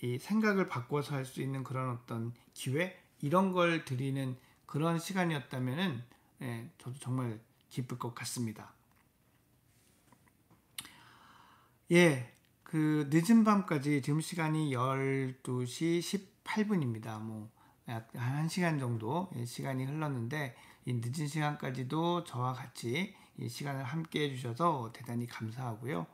Speaker 1: 이 생각을 바꿔서 할 수 있는 그런 어떤 기회 이런 걸 드리는 그런 시간이었다면은 예, 저도 정말 기쁠 것 같습니다. 예, 늦은 밤까지 지금 시간이 12시 18분입니다. 뭐 약 1시간 정도 시간이 흘렀는데 이 늦은 시간까지도 저와 같이 이 시간을 함께 해주셔서 대단히 감사하고요.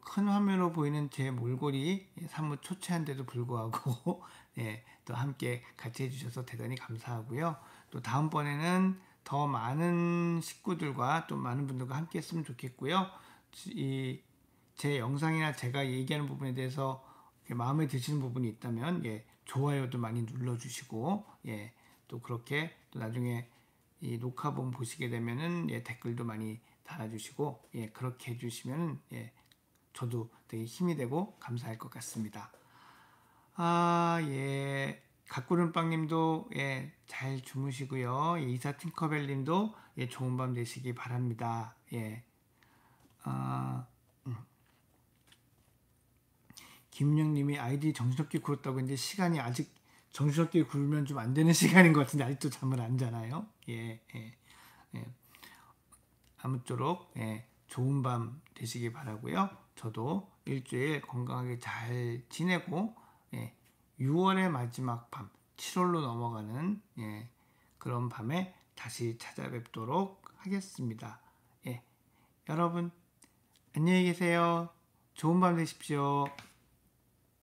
Speaker 1: 큰 화면으로 보이는 제 몰골이 사뭇 초췌한데도 불구하고 예, 또 함께 같이 해주셔서 대단히 감사하고요. 또 다음번에는 더 많은 식구들과 또 많은 분들과 함께 했으면 좋겠고요. 제 영상이나 제가 얘기하는 부분에 대해서 마음에 드시는 부분이 있다면 예, 좋아요도 많이 눌러주시고 예, 또 그렇게 또 나중에 이 녹화본 보시게 되면은 예, 댓글도 많이 달아주시고 예, 그렇게 해주시면 예, 저도 되게 힘이 되고 감사할 것 같습니다. 예. 각구름빵님도 예, 잘 주무시고요. 예, 이사 팅커벨님도 예, 좋은 밤 되시기 바랍니다. 예. 김영님이 아이들이 정신없게 굴었다고 했는데 시간이 아직 정신없게 굴면 좀 안 되는 시간인 것 같은데 아직도 잠을 안 자나요? 예, 예, 예. 아무쪼록 예, 좋은 밤 되시기 바라고요. 저도 일주일 건강하게 잘 지내고 예, 6월의 마지막 밤, 7월로 넘어가는 예, 그런 밤에 다시 찾아뵙도록 하겠습니다. 예, 여러분 안녕히 계세요. 좋은 밤 되십시오.